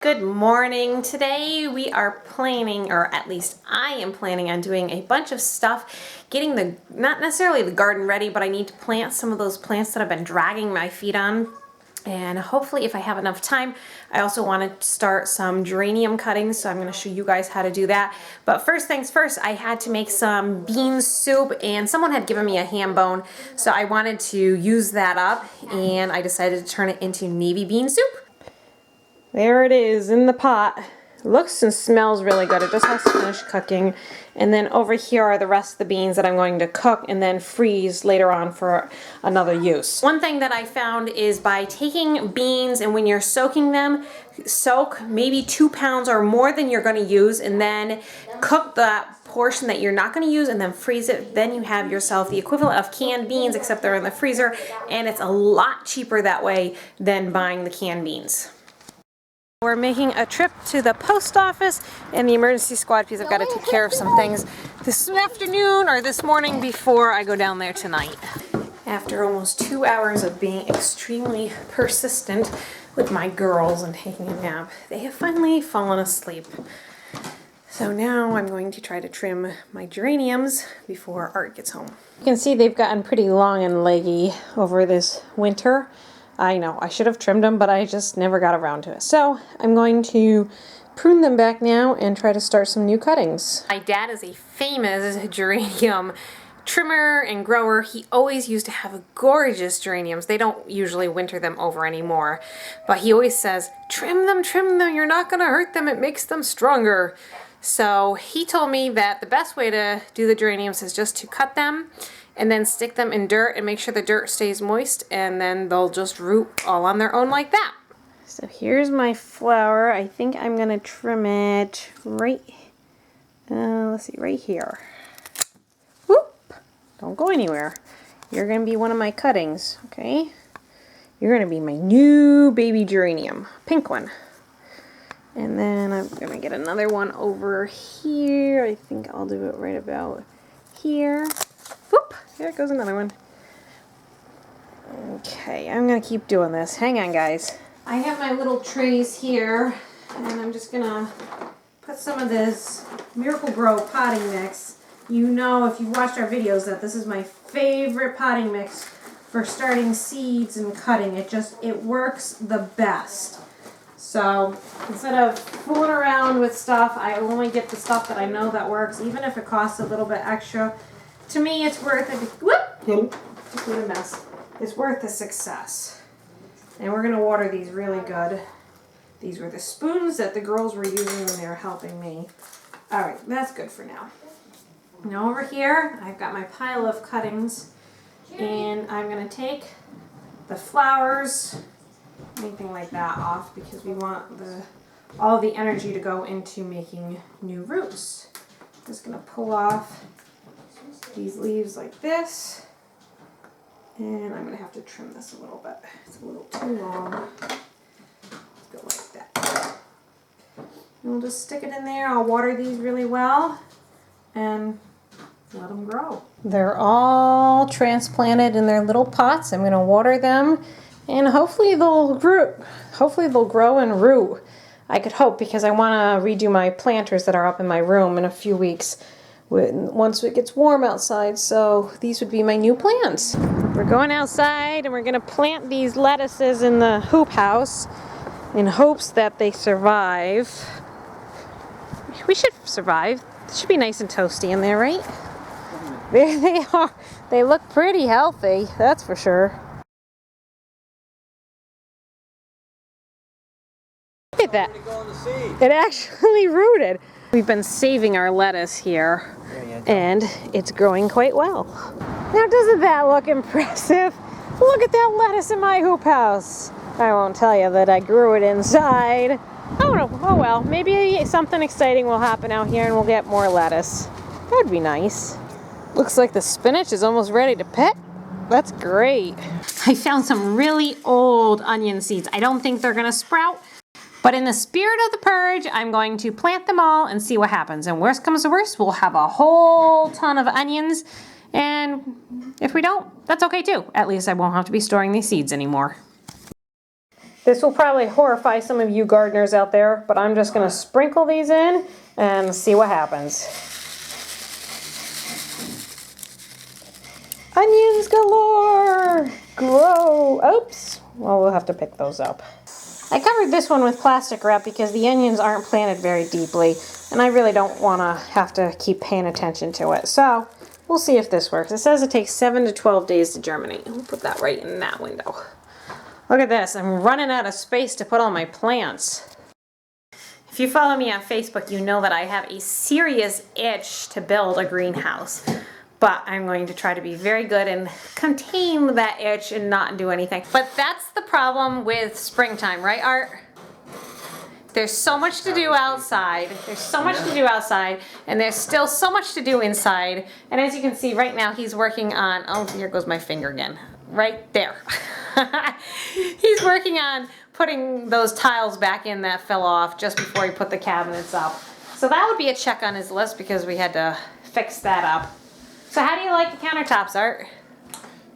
Good morning. Today we are planning, or at least I am planning on doing a bunch of stuff, getting not necessarily the garden ready, but I need to plant some of those plants that I've been dragging my feet on. And hopefully if I have enough time, I also want to start some geranium cuttings, so I'm going to show you guys how to do that. But first things first, I had to make some bean soup, and someone had given me a ham bone, so I wanted to use that up, and I decided to turn it into navy bean soup. There it is in the pot. Looks and smells really good. It just has to finish cooking. And then over here are the rest of the beans that I'm going to cook and then freeze later on for another use. One thing that I found is by taking beans, and when you're soaking them, soak maybe 2 pounds or more than you're going to use, and then cook that portion that you're not going to use and then freeze it. Then you have yourself the equivalent of canned beans, except they're in the freezer, and it's a lot cheaper that way than buying the canned beans. We're making a trip to the post office and the emergency squad because I've got to take care of some things this afternoon or this morning before I go down there tonight. After almost 2 hours of being extremely persistent with my girls and taking a nap, they have finally fallen asleep. So now I'm going to try to trim my geraniums before Art gets home. You can see they've gotten pretty long and leggy over this winter. I know, I should have trimmed them, but I just never got around to it. So I'm going to prune them back now and try to start some new cuttings. My dad is a famous geranium trimmer and grower. He always used to have gorgeous geraniums. They don't usually winter them over anymore, but he always says, trim them, you're not gonna hurt them, it makes them stronger. So he told me that the best way to do the geraniums is just to cut them and then stick them in dirt and make sure the dirt stays moist, and then they'll just root all on their own like that. So here's my flower. I think I'm gonna trim it right, let's see, right here. Whoop! Don't go anywhere. You're gonna be one of my cuttings, okay? You're gonna be my new baby geranium, pink one. And then I'm gonna get another one over here. I think I'll do it right about here. Whoop! There goes another one. Okay, I'm gonna keep doing this. Hang on, guys. I have my little trays here, and I'm just gonna put some of this Miracle Grow potting mix. You know, if you've watched our videos, that this is my favorite potting mix for starting seeds and cutting. It works the best. So instead of fooling around with stuff, I only get the stuff that I know that works, even if it costs a little bit extra. To me, it's worth it. Whoop! Just made a mess. It's worth the success. And we're gonna water these really good. These were the spoons that the girls were using when they were helping me. All right, that's good for now. Now over here, I've got my pile of cuttings, and I'm gonna take the flowers, anything like that, off because we want all the energy to go into making new roots. Just gonna pull off these leaves like this, and I'm gonna have to trim this a little bit. It's a little too long. Let's go like that. And we'll just stick it in there. I'll water these really well and let them grow. They're all transplanted in their little pots. I'm gonna water them, and hopefully they'll root. Hopefully they'll grow and root. I could hope, because I want to redo my planters that are up in my room in a few weeks once it gets warm outside. So these would be my new plants. We're going outside and we're going to plant these lettuces in the hoop house in hopes that they survive. We should survive. It should be nice and toasty in there, right? There they are. They look pretty healthy, that's for sure. Look at that. It actually rooted. We've been saving our lettuce here, and it's growing quite well. Now, doesn't that look impressive? Look at that lettuce in my hoop house. I won't tell you that I grew it inside. Oh well, maybe something exciting will happen out here and we'll get more lettuce. That would be nice. Looks like the spinach is almost ready to pick. That's great. I found some really old onion seeds. I don't think they're gonna sprout, but in the spirit of the purge, I'm going to plant them all and see what happens. And worst comes to worst, we'll have a whole ton of onions. And if we don't, that's okay too. At least I won't have to be storing these seeds anymore. This will probably horrify some of you gardeners out there, but I'm just gonna sprinkle these in and see what happens. Onions galore! Grow! Oops! Well, we'll have to pick those up. I covered this one with plastic wrap because the onions aren't planted very deeply, and I really don't want to have to keep paying attention to it. So, we'll see if this works. It says it takes 7 to 12 days to germinate. We'll put that right in that window. Look at this. I'm running out of space to put all my plants. If you follow me on Facebook, you know that I have a serious itch to build a greenhouse. But I'm going to try to be very good and contain that itch and not do anything. But that's the problem with springtime, right, Art? There's so much to do outside. There's so much to do outside, and there's still so much to do inside. And as you can see right now, he's working on, oh, here goes my finger again. Right there. He's working on putting those tiles back in that fell off just before he put the cabinets up. So that would be a check on his list because we had to fix that up. So how do you like the countertops, Art?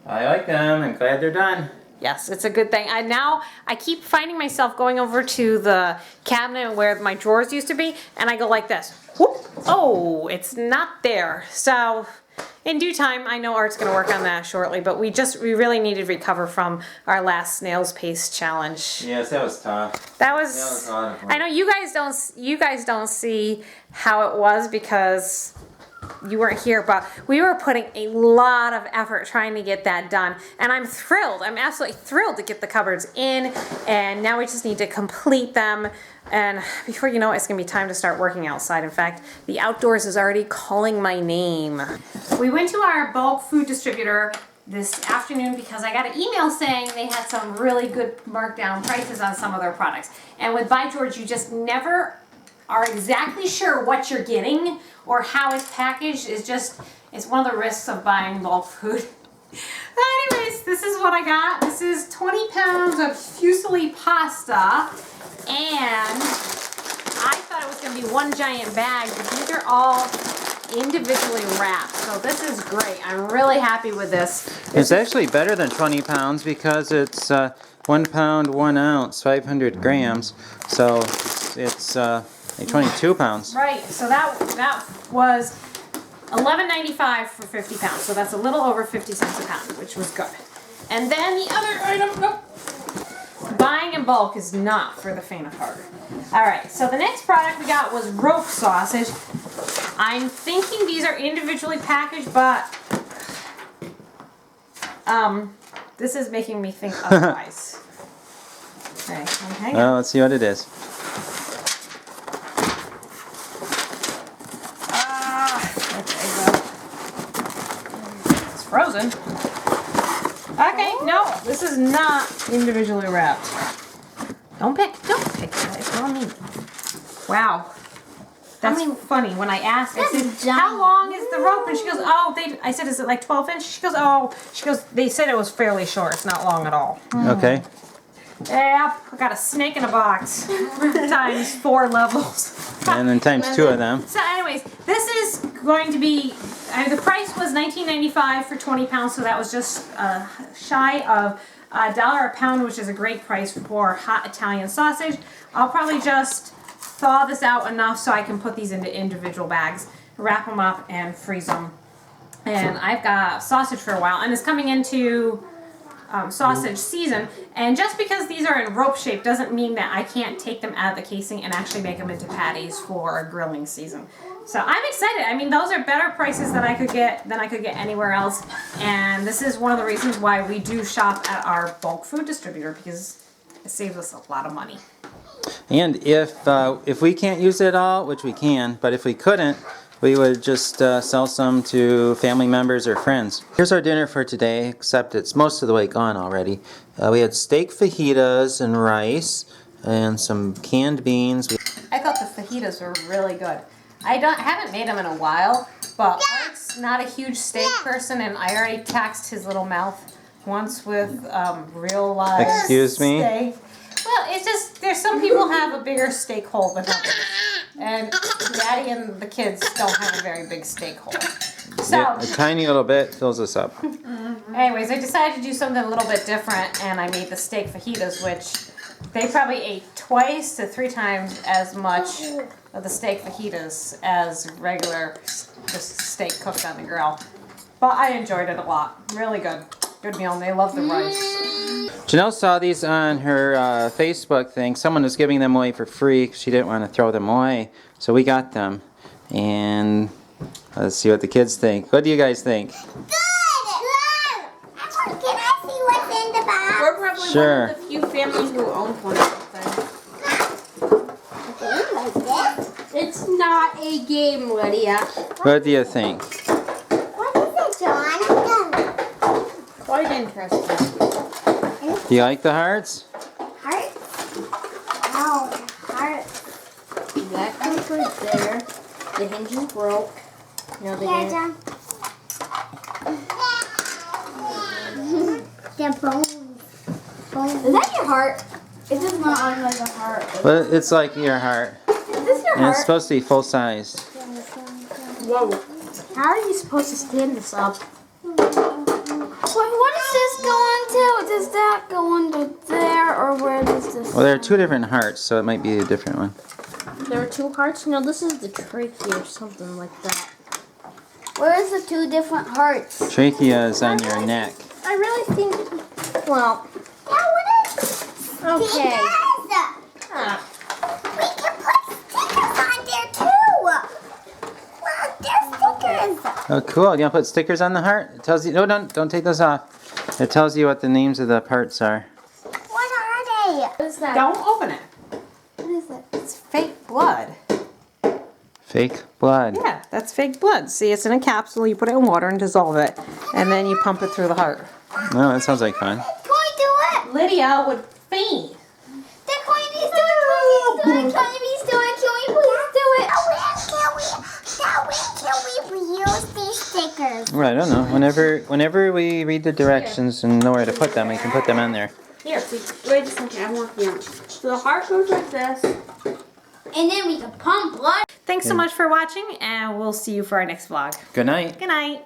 I like them. I'm glad they're done. Yes, it's a good thing. I keep finding myself going over to the cabinet where my drawers used to be, and I go like this. Whoop! Oh, it's not there. So in due time, I know Art's going to work on that shortly, but we really needed to recover from our last snail's pace challenge. Yes, that was tough. That was a lot of fun. I know you guys don't see how it was because you weren't here, but we were putting a lot of effort trying to get that done, and I'm thrilled. I'm absolutely thrilled to get the cupboards in, and now we just need to complete them, and before you know it, it's gonna be time to start working outside. In fact, the outdoors is already calling my name. We went to our bulk food distributor this afternoon because I got an email saying they had some really good markdown prices on some of their products, and with By George, you just never are exactly sure what you're getting or how it's packaged. It's one of the risks of buying bulk food. Anyways, this is what I got. This is 20 pounds of fusilli pasta, and I thought it was going to be one giant bag, but these are all individually wrapped, so this is great. I'm really happy with this. It's actually better than 20 pounds because it's 1 pound, 1 ounce, 500 grams, so it's like 22 pounds. Right, so that was $11.95 for 50 pounds, so that's a little over 50 cents a pound, which was good. And then the other item, buying in bulk is not for the faint of heart. All right, so the next product we got was rope sausage. I'm thinking these are individually packaged, but this is making me think otherwise. Okay, well, let's see what it is. Frozen. Okay, no, this is not individually wrapped. Don't pick that. It's on me. Wow. That's funny. When I asked, I said, how long is the rope? And she goes, oh, I said, is it like 12 inches? She goes, they said it was fairly short. It's not long at all. Okay. Yeah, I got a snake in a box. Times 4 levels. And then times 2 of them. So anyways, this is going to be, the price was $19.95 for 20 pounds, so that was just shy of $1 a pound, which is a great price for hot Italian sausage. I'll probably just thaw this out enough so I can put these into individual bags, wrap them up, and freeze them. And I've got sausage for a while, and it's coming into sausage season, and just because these are in rope shape doesn't mean that I can't take them out of the casing and actually make them into patties for grilling season. So I'm excited. I mean, those are better prices than I could get anywhere else, and this is one of the reasons why we do shop at our bulk food distributor, because it saves us a lot of money. And if we can't use it all, which we can, but if we couldn't, we would just sell some to family members or friends. Here's our dinner for today, except it's most of the way gone already. We had steak fajitas and rice and some canned beans. I thought the fajitas were really good. I haven't made them in a while, but Art's not a huge steak person, and I already taxed his little mouth once with real live Excuse me? steak. Well, it's just, there's some people have a bigger steak hole than others. And Daddy and the kids don't have a very big steak hole. So, yeah, a tiny little bit fills us up. Anyways, I decided to do something a little bit different, and I made the steak fajitas, which They probably ate twice to 3 times as much of the steak fajitas as regular just steak cooked on the grill. But I enjoyed it a lot. Really good. Good meal, and they love the rice. Janelle saw these on her Facebook thing. Someone was giving them away for free. She didn't want to throw them away. So we got them. And let's see what the kids think. What do you guys think? Good! Can I see what's in the box? We're probably Sure. one of the few families who owns one of those things. It's not a game, Lydia. What do you think? What is it, John? Quite interesting. Do you like the hearts? Heart? Oh, heart. That comes right there. The hinges broke. No, they Yeah, didn't. John. The bones. Is that your heart? It does not look like a heart. Well, it's like your heart. Is this your And it's heart? supposed to be full-sized. Whoa. How are you supposed to stand this up? What does this go into? Does that go under there, or where does this? Well, there are 2 different hearts, so it might be a different one. There are 2 hearts? No, this is the trachea or something like that. Where is the 2 different hearts? Trachea is on your neck. I really think. Well, Yeah, what is okay. stickers? We can put stickers on there too. Look, there's stickers. Oh, cool. You want to put stickers on the heart? It tells you. No, don't take those off. It tells you what the names of the parts are. What are they? What is that? Don't open it. What is it? It's fake blood. Fake blood. Yeah, that's fake blood. See, it's in a capsule. You put it in water and dissolve it. And then you pump it through the heart. Oh, that sounds like fun. Can we do it? Lydia would faint. The Queenie's doing it. Queenie's doing it. Can we please do it? Can we reuse these stickers? Well, I don't know. Whenever we read the directions and know where to put them, we can put them on there. Here, see, wait a second, I'm working on it. So the heart goes like this. And then we can pump blood. Thanks so much for watching, and we'll see you for our next vlog. Good night. Good night.